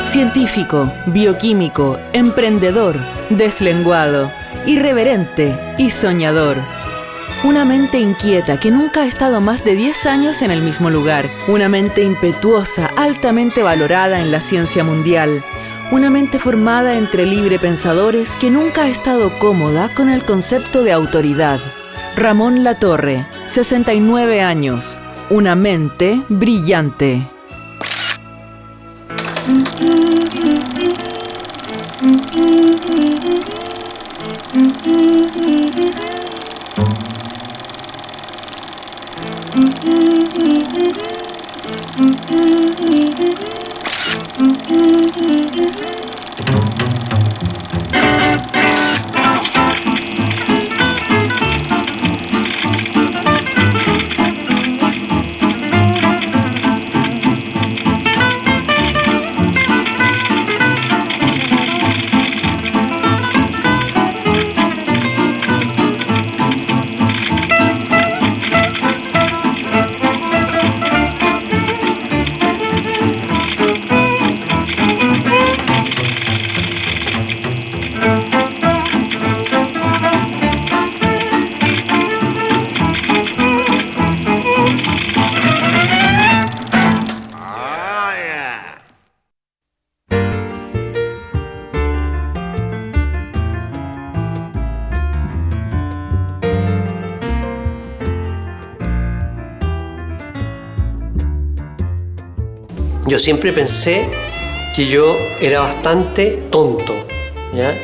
Científico, bioquímico, emprendedor, deslenguado, irreverente y soñador. Una mente inquieta que nunca ha estado más de 10 años en el mismo lugar. Una mente impetuosa, altamente valorada en la ciencia mundial. Una mente formada entre librepensadores que nunca ha estado cómoda con el concepto de autoridad. Ramón Latorre, 69 años. Una mente brillante. Yo siempre pensé que yo era bastante tonto, ¿ya?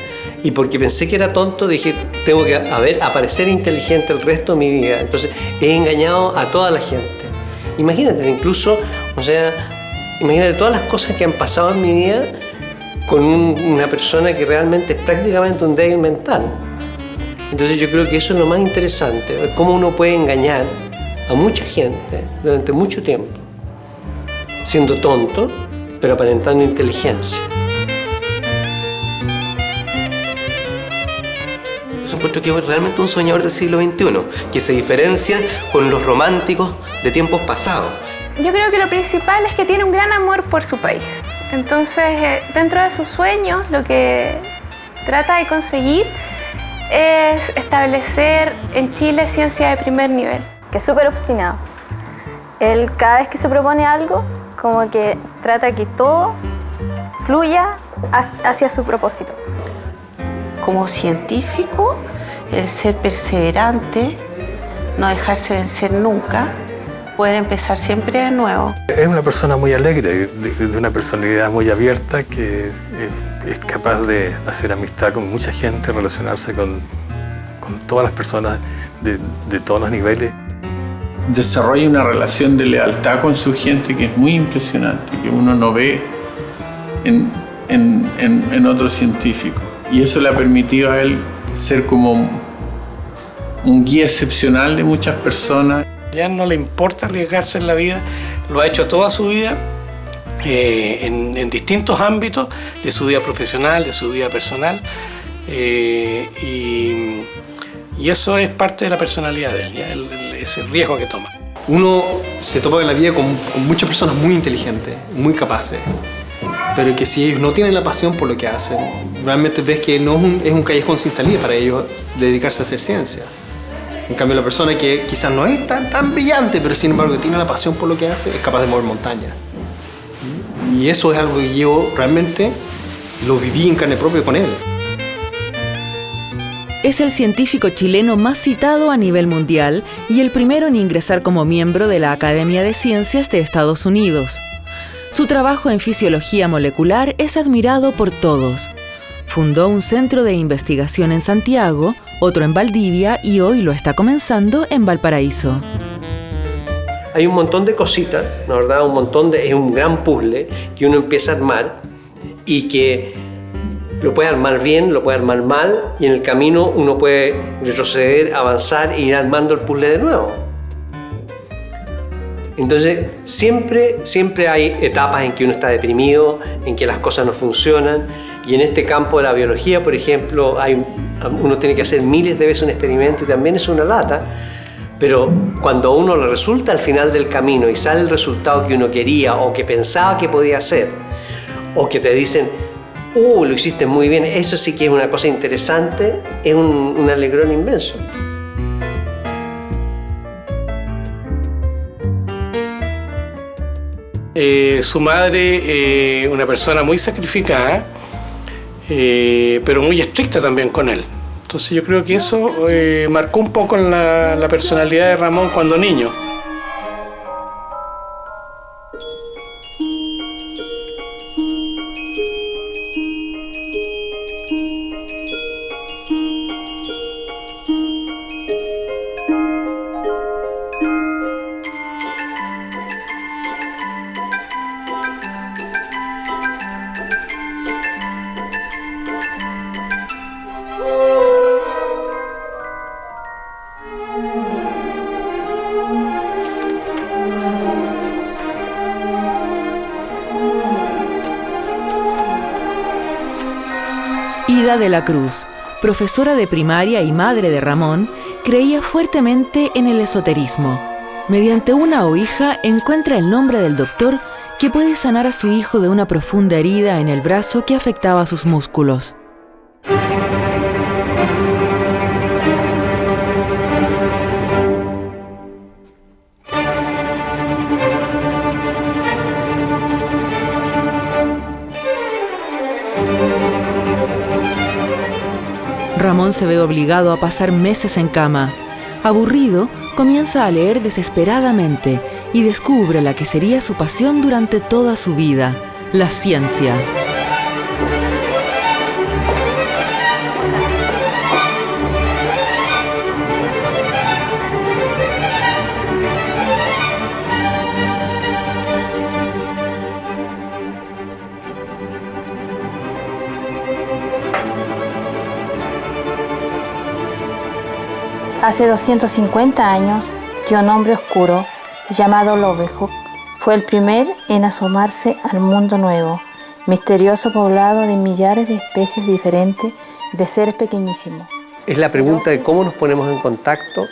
Y porque pensé que era tonto, dije, tengo que aparecer inteligente el resto de mi vida. Entonces, he engañado a toda la gente. Imagínate, incluso, imagínate todas las cosas que han pasado en mi vida con una persona que realmente es prácticamente un débil mental. Entonces, yo creo que eso es lo más interesante, cómo uno puede engañar a mucha gente durante mucho tiempo, siendo tonto, pero aparentando inteligencia. Yo encuentro que es realmente un soñador del siglo XXI, que se diferencia con los románticos de tiempos pasados. Yo creo que lo principal es que tiene un gran amor por su país. Entonces, dentro de sus sueños, lo que trata de conseguir es establecer en Chile ciencia de primer nivel. Que es súper obstinado. Él, cada vez que se propone algo, como que trata que todo fluya hacia su propósito. Como científico, el ser perseverante, no dejarse vencer nunca, poder empezar siempre de nuevo. Es una persona muy alegre, de una personalidad muy abierta, que es capaz de hacer amistad con mucha gente, relacionarse con todas las personas de todos los niveles. Desarrolla una relación de lealtad con su gente que es muy impresionante, que uno no ve en otros científicos. Y eso le ha permitido a él ser como un guía excepcional de muchas personas. Ya no le importa arriesgarse en la vida, lo ha hecho toda su vida en distintos ámbitos de su vida profesional, de su vida personal, y eso es parte de la personalidad de él, ¿ya? Es el riesgo que toma. Uno se topa en la vida con muchas personas muy inteligentes, muy capaces, pero que si ellos no tienen la pasión por lo que hacen, realmente ves que no es un callejón sin salida para ellos dedicarse a hacer ciencia. En cambio, la persona que quizás no es tan brillante, pero sin embargo tiene la pasión por lo que hace, es capaz de mover montañas. Y eso es algo que yo realmente lo viví en carne propia con él. Es el científico chileno más citado a nivel mundial y el primero en ingresar como miembro de la Academia de Ciencias de Estados Unidos. Su trabajo en fisiología molecular es admirado por todos. Fundó un centro de investigación en Santiago, otro en Valdivia y hoy lo está comenzando en Valparaíso. Hay un montón de cositas, la verdad, es un gran puzzle que uno empieza a armar y que lo puede armar bien, lo puede armar mal, y en el camino uno puede retroceder, avanzar e ir armando el puzzle de nuevo. Entonces, siempre hay etapas en que uno está deprimido, en que las cosas no funcionan, y en este campo de la biología, por ejemplo, uno tiene que hacer miles de veces un experimento y también es una lata, pero cuando a uno le resulta al final del camino y sale el resultado que uno quería o que pensaba que podía hacer, o que te dicen, lo hiciste muy bien, eso sí que es una cosa interesante, es un alegrón inmenso. Su madre, una persona muy sacrificada, pero muy estricta también con él. Entonces yo creo que eso marcó un poco la personalidad de Ramón cuando niño. Ida de la Cruz, profesora de primaria y madre de Ramón, creía fuertemente en el esoterismo. Mediante una ouija encuentra el nombre del doctor que puede sanar a su hijo de una profunda herida en el brazo que afectaba sus músculos. Ramón se ve obligado a pasar meses en cama. Aburrido, comienza a leer desesperadamente y descubre la que sería su pasión durante toda su vida, la ciencia. Hace 250 años que un hombre oscuro, llamado Leeuwenhoek, fue el primer en asomarse al mundo nuevo, misterioso poblado de millares de especies diferentes de seres pequeñísimos. Es la pregunta de cómo nos ponemos en contacto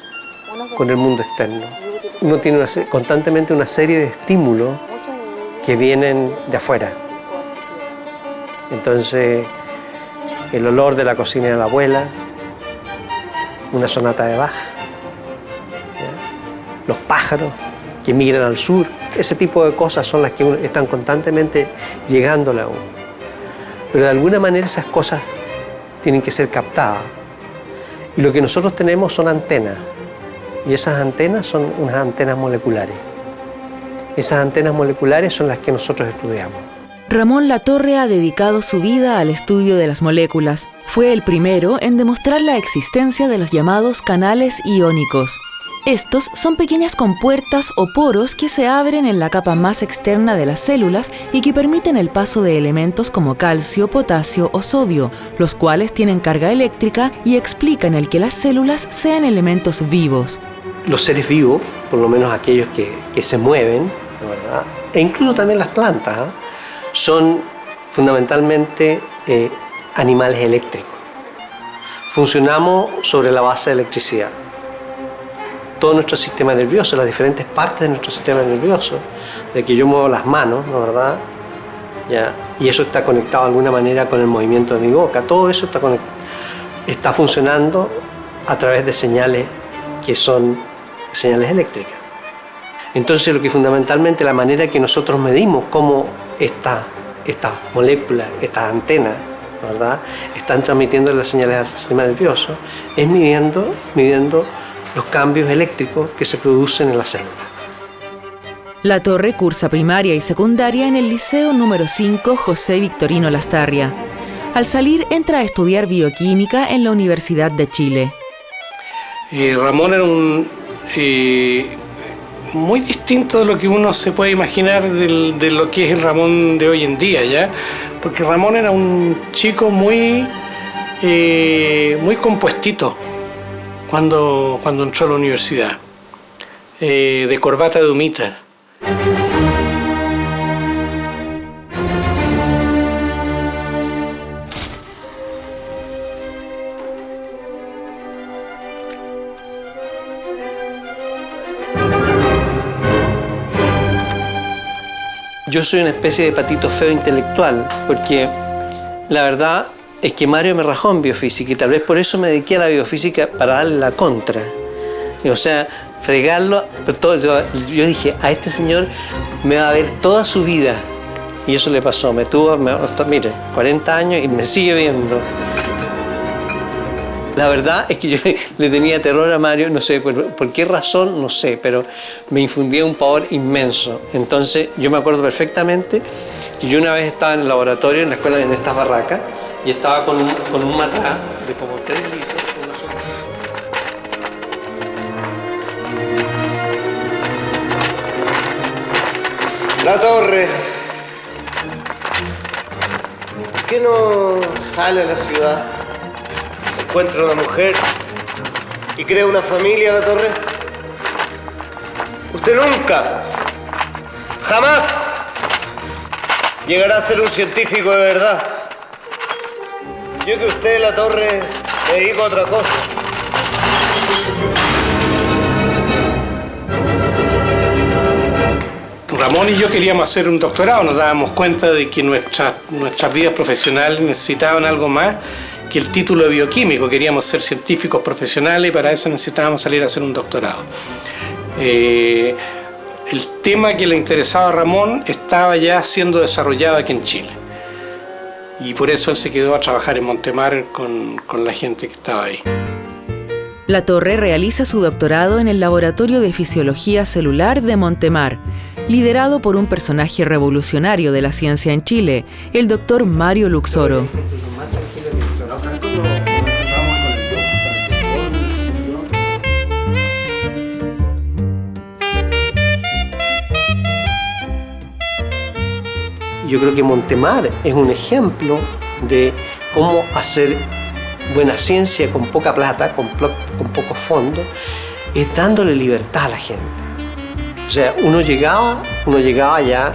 con el mundo externo. Uno tiene constantemente una serie de estímulos que vienen de afuera. Entonces, el olor de la cocina de la abuela, una sonata de Bach, ¿ya? Los pájaros que migran al sur, ese tipo de cosas son las que están constantemente llegándole a uno. Pero de alguna manera esas cosas tienen que ser captadas. Y lo que nosotros tenemos son antenas, y esas antenas son unas antenas moleculares. Esas antenas moleculares son las que nosotros estudiamos. Ramón Latorre ha dedicado su vida al estudio de las moléculas. Fue el primero en demostrar la existencia de los llamados canales iónicos. Estos son pequeñas compuertas o poros que se abren en la capa más externa de las células y que permiten el paso de elementos como calcio, potasio o sodio, los cuales tienen carga eléctrica y explican el que las células sean elementos vivos. Los seres vivos, por lo menos aquellos que se mueven, ¿verdad? E incluso también las plantas, ¿eh? Son fundamentalmente animales eléctricos. Funcionamos sobre la base de electricidad. Todo nuestro sistema nervioso, las diferentes partes de nuestro sistema nervioso, de que yo muevo las manos, ¿no, verdad? ¿Ya? Y eso está conectado de alguna manera con el movimiento de mi boca. Todo eso está funcionando a través de señales que son señales eléctricas. Entonces, lo que fundamentalmente la manera que nosotros medimos cómo estas moléculas, estas antenas, ¿verdad?, están transmitiendo las señales al sistema nervioso, es midiendo los cambios eléctricos que se producen en la célula. Latorre cursa primaria y secundaria en el Liceo número 5 José Victorino Lastarria. Al salir entra a estudiar bioquímica en la Universidad de Chile. Ramón era muy distinto de lo que uno se puede imaginar de lo que es el Ramón de hoy en día, ¿ya? Porque Ramón era un chico muy compuestito cuando entró a la universidad, de corbata de humita. yo soy una especie de patito feo intelectual, porque la verdad es que Mario me rajó en biofísica y tal vez por eso me dediqué a la biofísica para darle la contra. O sea, fregarlo. Yo dije, a este señor me va a ver toda su vida. Y eso le pasó. Mire, 40 años y me sigue viendo. La verdad es que yo le tenía terror a Mario, no sé por qué razón, no sé, pero me infundía un pavor inmenso. Entonces yo me acuerdo perfectamente que yo una vez estaba en el laboratorio, en la escuela, en estas barracas, y estaba con un matraz de como 3 litros. La Torre. ¿Por qué no sale a la ciudad? Encuentra una mujer y crea una familia, La Torre. Usted nunca, jamás llegará a ser un científico de verdad. Yo que usted, La Torre, me dedico a otra cosa. Ramón y yo queríamos hacer un doctorado, nos dábamos cuenta de que nuestras vidas profesionales necesitaban algo más que el título de bioquímico. Queríamos ser científicos profesionales y para eso necesitábamos salir a hacer un doctorado. El tema que le interesaba a Ramón estaba ya siendo desarrollado aquí en Chile. Y por eso él se quedó a trabajar en Montemar con la gente que estaba ahí. Latorre realiza su doctorado en el Laboratorio de Fisiología Celular de Montemar, liderado por un personaje revolucionario de la ciencia en Chile, el doctor Mario Luxoro. Yo creo que Montemar es un ejemplo de cómo hacer buena ciencia con poca plata, con pocos fondos, es dándole libertad a la gente. O sea, uno llegaba ya,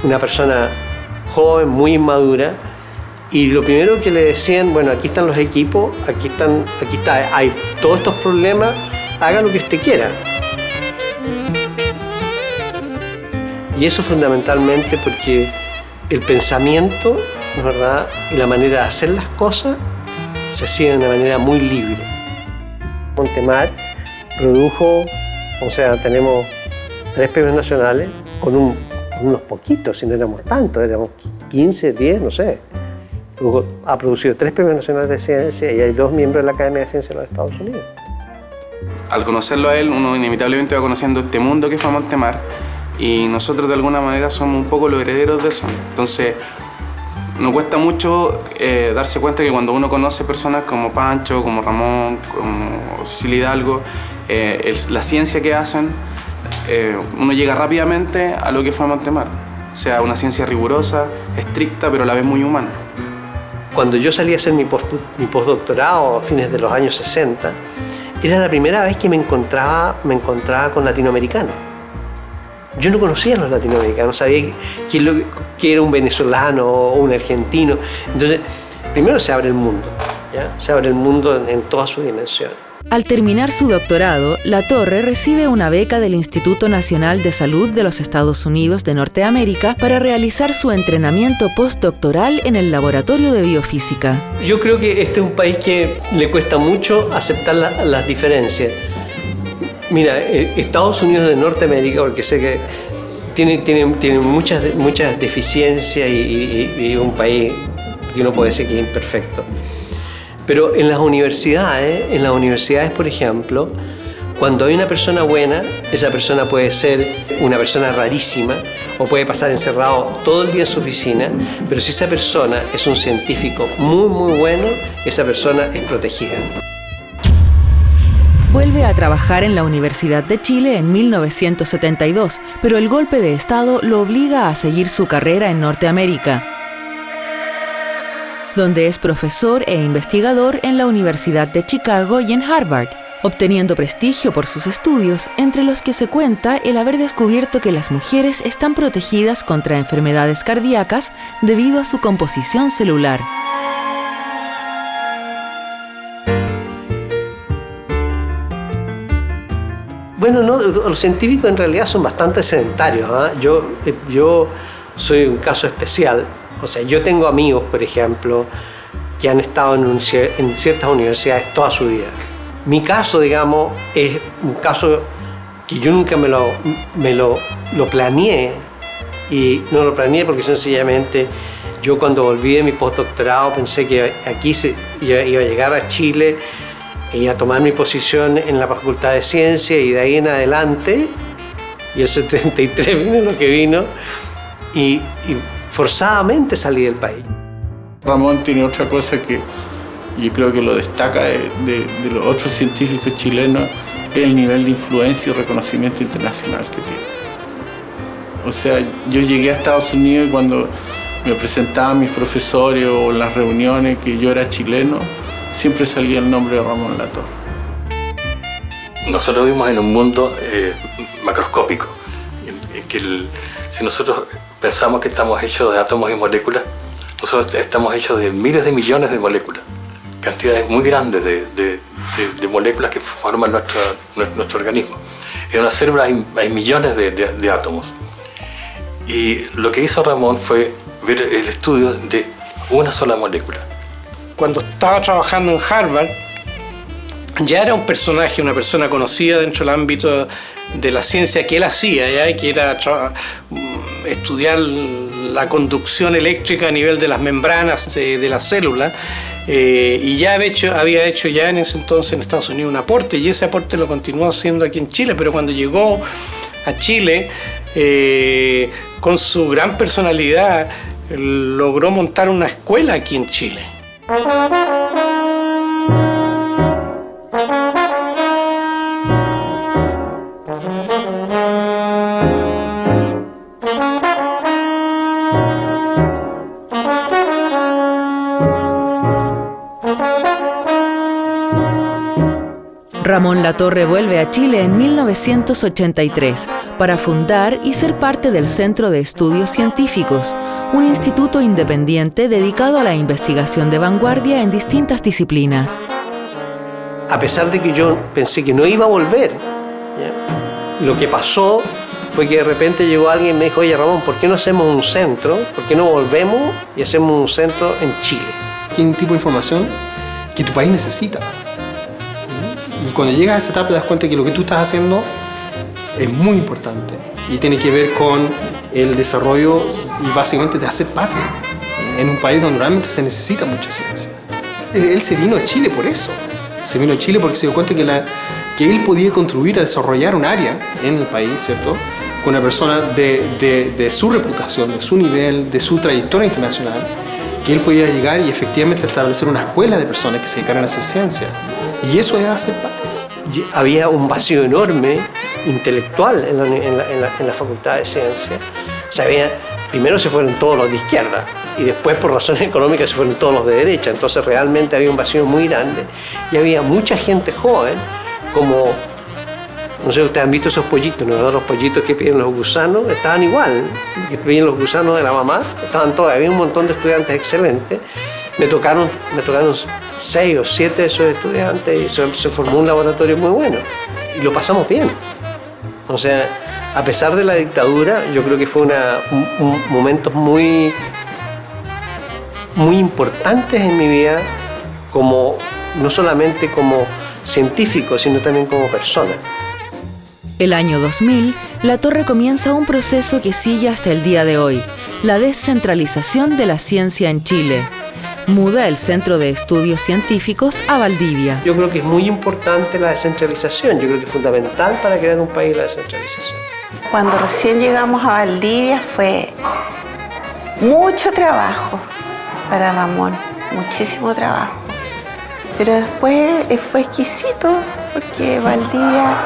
una persona joven, muy inmadura, y lo primero que le decían, bueno, aquí están los equipos, hay todos estos problemas, haga lo que usted quiera. Y eso fundamentalmente porque el pensamiento, ¿verdad?, y la manera de hacer las cosas se hacía de una manera muy libre. Montemar produjo, o sea, tenemos 3 premios nacionales con unos poquitos, si no éramos tantos, éramos 15, 10, no sé. Ha producido 3 premios nacionales de ciencia y hay 2 miembros de la Academia de Ciencias de los Estados Unidos. Al conocerlo a él, uno inevitablemente va conociendo este mundo que fue Montemar y nosotros de alguna manera somos un poco los herederos de eso. Entonces, nos cuesta mucho darse cuenta que cuando uno conoce personas como Pancho, como Ramón, como Cecilia Hidalgo, la ciencia que hacen, uno llega rápidamente a lo que fue Montemar. O sea, una ciencia rigurosa, estricta, pero a la vez muy humana. Cuando yo salí a hacer mi postdoctorado a fines de los años 60, era la primera vez que me encontraba con latinoamericanos. Yo no conocía a los latinoamericanos, sabía que era un venezolano o un argentino. Entonces, primero se abre el mundo, ¿ya? Se abre el mundo en toda su dimensión. Al terminar su doctorado, Latorre recibe una beca del Instituto Nacional de Salud de los Estados Unidos de Norteamérica para realizar su entrenamiento postdoctoral en el Laboratorio de Biofísica. Yo creo que este es un país que le cuesta mucho aceptar las diferencias. Mira, Estados Unidos de Norteamérica, porque sé que tiene muchas deficiencias y un país que uno puede decir que es imperfecto. Pero en las universidades, por ejemplo, cuando hay una persona buena, esa persona puede ser una persona rarísima o puede pasar encerrado todo el día en su oficina, pero si esa persona es un científico muy, muy bueno, esa persona es protegida. Vuelve a trabajar en la Universidad de Chile en 1972, pero el golpe de Estado lo obliga a seguir su carrera en Norteamérica, donde es profesor e investigador en la Universidad de Chicago y en Harvard, obteniendo prestigio por sus estudios, entre los que se cuenta el haber descubierto que las mujeres están protegidas contra enfermedades cardíacas debido a su composición celular. Bueno, no, los científicos en realidad son bastante sedentarios. Yo soy un caso especial. O sea, yo tengo amigos, por ejemplo, que han estado en ciertas universidades toda su vida. Mi caso, digamos, es un caso que yo nunca me lo planeé. Y no lo planeé porque sencillamente yo cuando volví de mi postdoctorado pensé que aquí iba a llegar a Chile y a tomar mi posición en la Facultad de Ciencias y de ahí en adelante, y el 73 vino lo que vino, y forzadamente salí del país. Ramón tiene otra cosa que yo creo que lo destaca de los otros científicos chilenos, es el nivel de influencia y reconocimiento internacional que tiene. O sea, yo llegué a Estados Unidos y cuando me presentaban mis profesores o en las reuniones que yo era chileno, siempre salía el nombre de Ramón Latorre. Nosotros vivimos en un mundo macroscópico, en que si nosotros pensamos que estamos hechos de átomos y moléculas, nosotros estamos hechos de miles de millones de moléculas, cantidades muy grandes de moléculas que forman nuestro organismo. En una célula hay millones de átomos. Y lo que hizo Ramón fue ver el estudio de una sola molécula. Cuando estaba trabajando en Harvard, ya era un personaje, una persona conocida dentro del ámbito de la ciencia que él hacía, ¿ya? Que era estudiar la conducción eléctrica a nivel de las membranas de la célula, y ya había hecho ya en ese entonces en Estados Unidos un aporte, y ese aporte lo continuó haciendo aquí en Chile, pero cuando llegó a Chile, con su gran personalidad, logró montar una escuela aquí en Chile. Ramón Latorre vuelve a Chile en 1983 para fundar y ser parte del Centro de Estudios Científicos, un instituto independiente dedicado a la investigación de vanguardia en distintas disciplinas. A pesar de que yo pensé que no iba a volver, ¿ya? Lo que pasó fue que de repente llegó alguien y me dijo: oye Ramón, ¿por qué no hacemos un centro? ¿Por qué no volvemos y hacemos un centro en Chile? ¿Qué tipo de información que tu país necesita? Y cuando llegas a esa etapa te das cuenta que lo que tú estás haciendo es muy importante y tiene que ver con el desarrollo y básicamente de hacer patria en un país donde realmente se necesita mucha ciencia. Él se vino a Chile por eso. Se vino a Chile porque se dio cuenta que él podía contribuir a desarrollar un área en el país, ¿cierto? Con una persona de su reputación, de su nivel, de su trayectoria internacional, que él podía llegar y efectivamente establecer una escuela de personas que se dedicaran a hacer ciencia. Y eso es hacer patria. Había un vacío enorme intelectual en la Facultad de Ciencias. O sea, primero se fueron todos los de izquierda y después por razones económicas se fueron todos los de derecha. Entonces realmente había un vacío muy grande y había mucha gente joven, como, no sé, ustedes han visto esos pollitos, ¿no? Los pollitos que piden los gusanos, estaban igual, que piden los gusanos de la mamá, estaban todos, había un montón de estudiantes excelentes. Me tocaron 6 o 7 de esos estudiantes y se formó un laboratorio muy bueno y lo pasamos bien. O sea, a pesar de la dictadura, yo creo que fue un momentos muy importantes en mi vida, no solamente como científico, sino también como persona. El año 2000, Latorre comienza un proceso que sigue hasta el día de hoy, la descentralización de la ciencia en Chile. Muda el Centro de Estudios Científicos a Valdivia. Yo creo que es muy importante la descentralización, yo creo que es fundamental para crear un país la descentralización. Cuando recién llegamos a Valdivia fue mucho trabajo para Ramón, muchísimo trabajo. Pero después fue exquisito porque Valdivia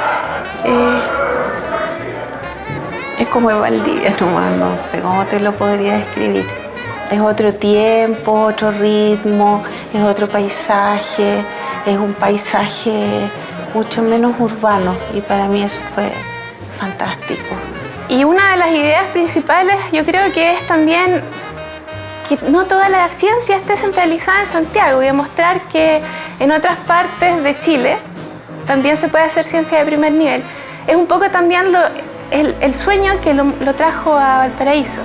es como Valdivia nomás, no sé cómo te lo podría describir. Es otro tiempo, otro ritmo, es otro paisaje, es un paisaje mucho menos urbano y para mí eso fue fantástico. Y una de las ideas principales yo creo que es también que no toda la ciencia esté centralizada en Santiago y demostrar que en otras partes de Chile también se puede hacer ciencia de primer nivel. es un poco también el sueño que lo trajo a Valparaíso.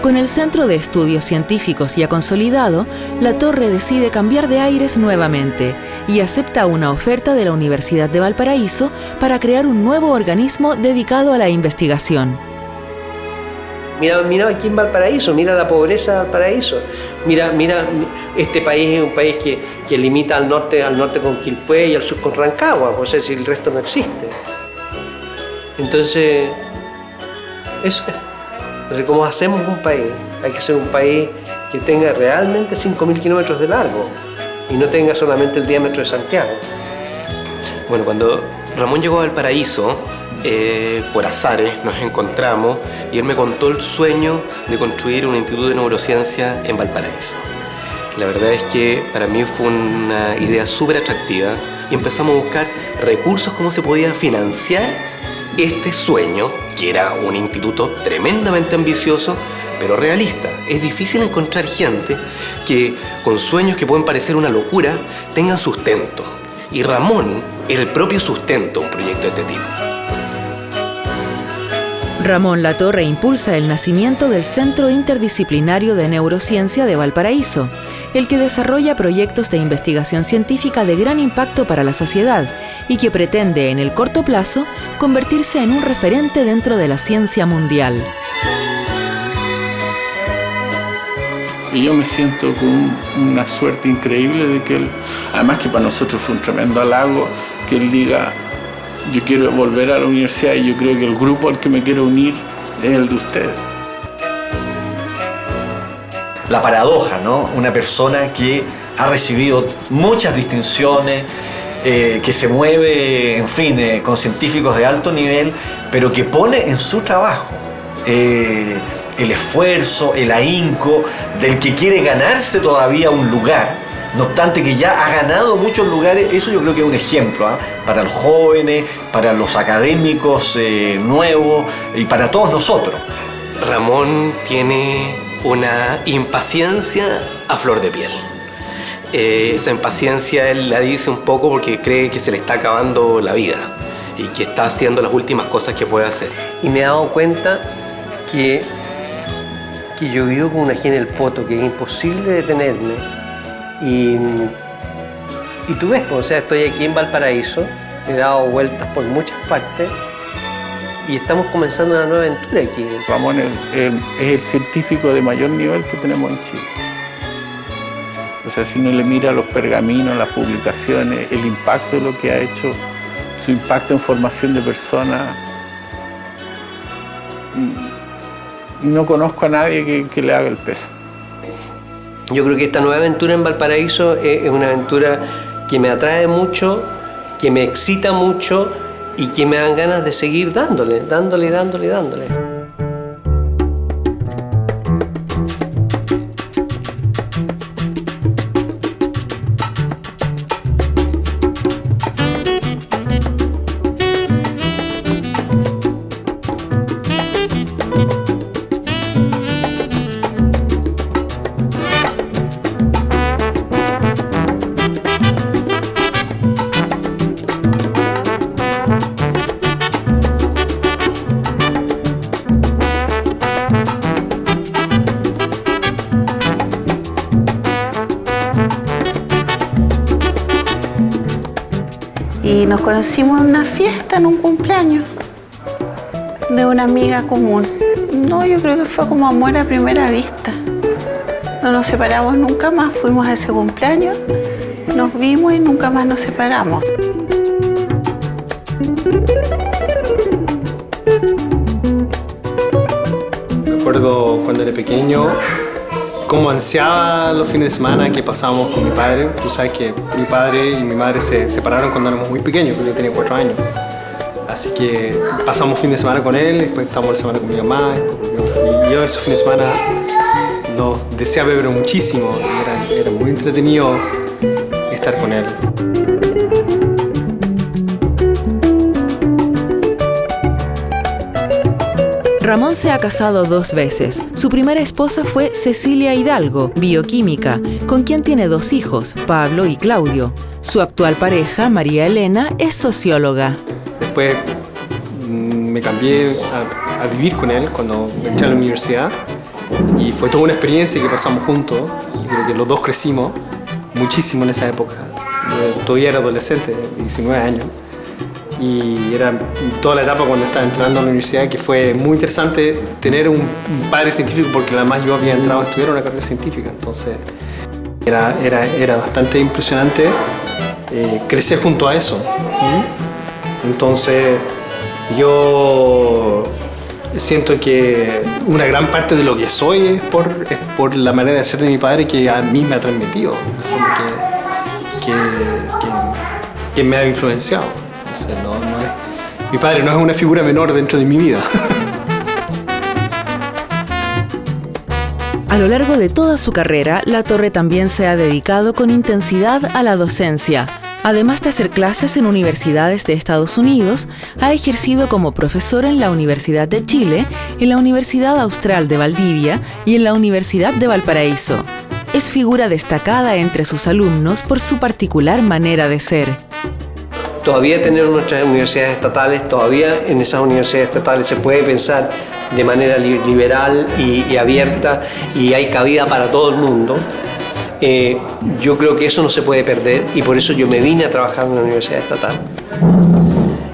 Con el Centro de Estudios Científicos ya consolidado, La Torre decide cambiar de aires nuevamente y acepta una oferta de la Universidad de Valparaíso para crear un nuevo organismo dedicado a la investigación. Mira aquí en Valparaíso, mira la pobreza de Valparaíso. Mira, este país es un país que limita al norte con Quilpué y al sur con Rancagua, pues es decir, el resto no existe. Entonces, eso es. Entonces, ¿cómo hacemos un país? Hay que ser un país que tenga realmente 5.000 kilómetros de largo y no tenga solamente el diámetro de Santiago. Bueno, cuando Ramón llegó a Valparaíso, por azares nos encontramos y él me contó el sueño de construir un instituto de neurociencia en Valparaíso. La verdad es que para mí fue una idea súper atractiva y empezamos a buscar recursos, cómo se podía financiar este sueño, que era un instituto tremendamente ambicioso, pero realista. Es difícil encontrar gente que, con sueños que pueden parecer una locura, tengan sustento. Y Ramón era el propio sustento de un proyecto de este tipo. Ramón Latorre impulsa el nacimiento del Centro Interdisciplinario de Neurociencia de Valparaíso, el que desarrolla proyectos de investigación científica de gran impacto para la sociedad y que pretende en el corto plazo convertirse en un referente dentro de la ciencia mundial. Y yo me siento con una suerte increíble de que él, además que para nosotros fue un tremendo halago, que él diga: yo quiero volver a la universidad y yo creo que el grupo al que me quiero unir es el de ustedes. La paradoja, ¿no? Una persona que ha recibido muchas distinciones, que se mueve, en fin, con científicos de alto nivel, pero que pone en su trabajo el esfuerzo, el ahínco del que quiere ganarse todavía un lugar. No obstante que ya ha ganado muchos lugares, eso yo creo que es un ejemplo para los jóvenes, para los académicos nuevos y para todos nosotros. Ramón tiene una impaciencia a flor de piel. Esa impaciencia él la dice un poco porque cree que se le está acabando la vida y que está haciendo las últimas cosas que puede hacer. Y me he dado cuenta que yo vivo con una ají en el poto, que es imposible detenerme. Y tú ves, pues, o sea, estoy aquí en Valparaíso, he dado vueltas por muchas partes y estamos comenzando una nueva aventura aquí. Ramón es el científico de mayor nivel que tenemos en Chile. O sea, si uno le mira los pergaminos, las publicaciones, el impacto de lo que ha hecho, su impacto en formación de personas, no conozco a nadie que le haga el peso. Yo creo que esta nueva aventura en Valparaíso es una aventura que me atrae mucho, que me excita mucho y que me dan ganas de seguir dándole. Y nos conocimos en una fiesta, en un cumpleaños de una amiga común. No, yo creo que fue como amor a primera vista. No nos separamos nunca más, fuimos a ese cumpleaños, nos vimos y nunca más nos separamos. Recuerdo cuando era pequeño cómo ansiaba los fines de semana que pasábamos con mi padre. Tú sabes que mi padre y mi madre se separaron cuando éramos muy pequeños, cuando yo tenía 4 años. Así que pasamos fin de semana con él, después estábamos la semana con mi mamá. Y yo esos fines de semana los deseaba ver muchísimo. Era muy entretenido estar con él. Ramón se ha casado 2 veces. Su primera esposa fue Cecilia Hidalgo, bioquímica, con quien tiene 2 hijos, Pablo y Claudio. Su actual pareja, María Elena, es socióloga. Después me cambié a vivir con él cuando entré a la universidad y fue toda una experiencia que pasamos juntos. Y creo que los dos crecimos muchísimo en esa época. Yo todavía era adolescente, de 19 años. Y era toda la etapa cuando estaba entrando a la universidad que fue muy interesante tener un padre científico, porque además yo había entrado a estudiar una carrera científica. Entonces era bastante impresionante crecer junto a eso. Entonces yo siento que una gran parte de lo que soy es por la manera de ser de mi padre, que a mí me ha transmitido, que me ha influenciado. O sea, mi padre no es una figura menor dentro de mi vida. A lo largo de toda su carrera, Latorre también se ha dedicado con intensidad a la docencia. Además de hacer clases en universidades de Estados Unidos, ha ejercido como profesor en la Universidad de Chile, en la Universidad Austral de Valdivia y en la Universidad de Valparaíso. Es figura destacada entre sus alumnos por su particular manera de ser. Todavía tenemos nuestras universidades estatales, todavía en esas universidades estatales se puede pensar de manera liberal y abierta, y hay cabida para todo el mundo. Yo creo que eso no se puede perder, y por eso yo me vine a trabajar en una universidad estatal.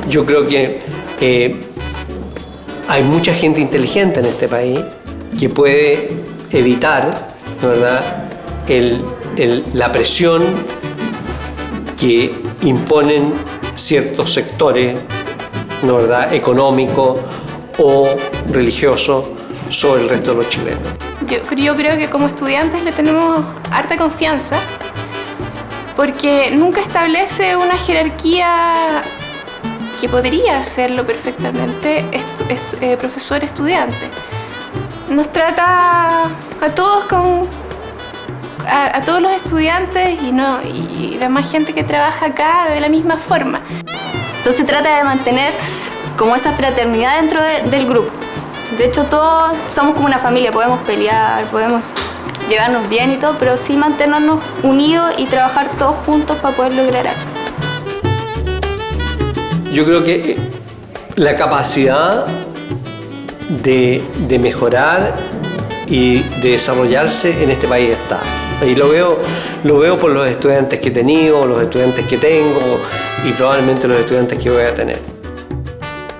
Yo creo que hay mucha gente inteligente en este país que puede evitar, ¿verdad?, la presión que imponen ciertos sectores, ¿no, verdad?, económicos o religiosos sobre el resto de los chilenos. Yo creo que como estudiantes le tenemos harta confianza, porque nunca establece una jerarquía que podría hacerlo perfectamente profesor-estudiante. Nos trata a todos a todos los estudiantes y demás gente que trabaja acá de la misma forma. Entonces trata de mantener como esa fraternidad dentro del grupo. De hecho, todos somos como una familia, podemos pelear, podemos llevarnos bien y todo, pero sí mantenernos unidos y trabajar todos juntos para poder lograr algo. Yo creo que la capacidad de mejorar y de desarrollarse en este país está. Y lo veo por los estudiantes que he tenido, los estudiantes que tengo y probablemente los estudiantes que voy a tener.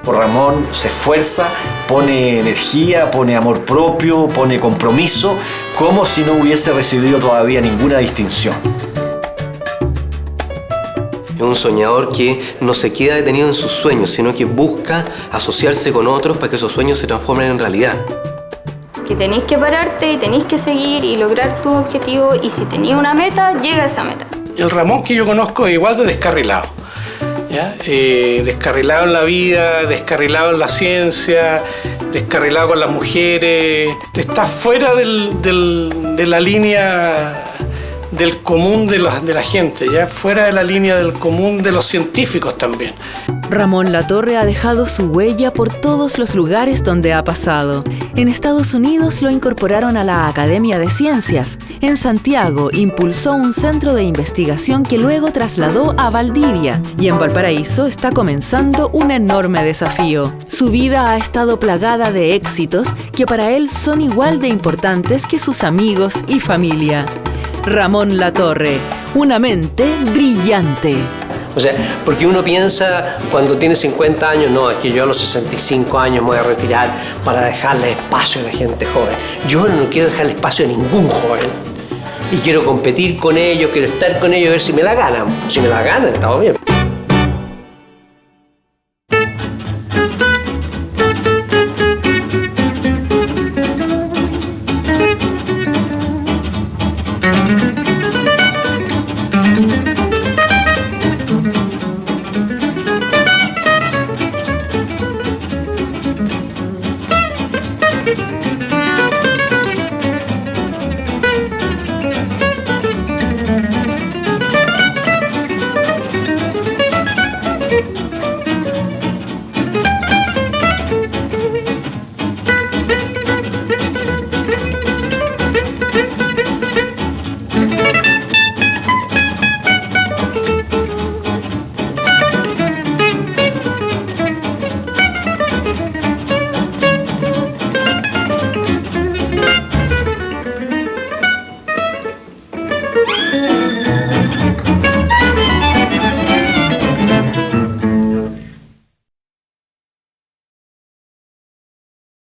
Ramón se esfuerza, pone energía, pone amor propio, pone compromiso, como si no hubiese recibido todavía ninguna distinción. Es un soñador que no se queda detenido en sus sueños, sino que busca asociarse con otros para que esos sueños se transformen en realidad. Que tenéis que pararte y tenéis que seguir y lograr tus objetivos, y si tenéis una meta, llega a esa meta. El Ramón que yo conozco es igual de descarrilado. ¿Ya? Descarrilado en la vida, descarrilado en la ciencia, descarrilado con las mujeres. Está fuera de la línea del común de la gente, ¿ya? Fuera de la línea del común de los científicos también. Ramón Latorre ha dejado su huella por todos los lugares donde ha pasado. En Estados Unidos lo incorporaron a la Academia de Ciencias. En Santiago impulsó un centro de investigación que luego trasladó a Valdivia. Y en Valparaíso está comenzando un enorme desafío. Su vida ha estado plagada de éxitos que para él son igual de importantes que sus amigos y familia. Ramón Latorre, una mente brillante. O sea, porque uno piensa cuando tiene 50 años, no, es que yo a los 65 años me voy a retirar para dejarle espacio a la gente joven. Yo no quiero dejarle espacio a ningún joven. Y quiero competir con ellos, quiero estar con ellos, a ver si me la ganan. Si me la ganan, estamos bien.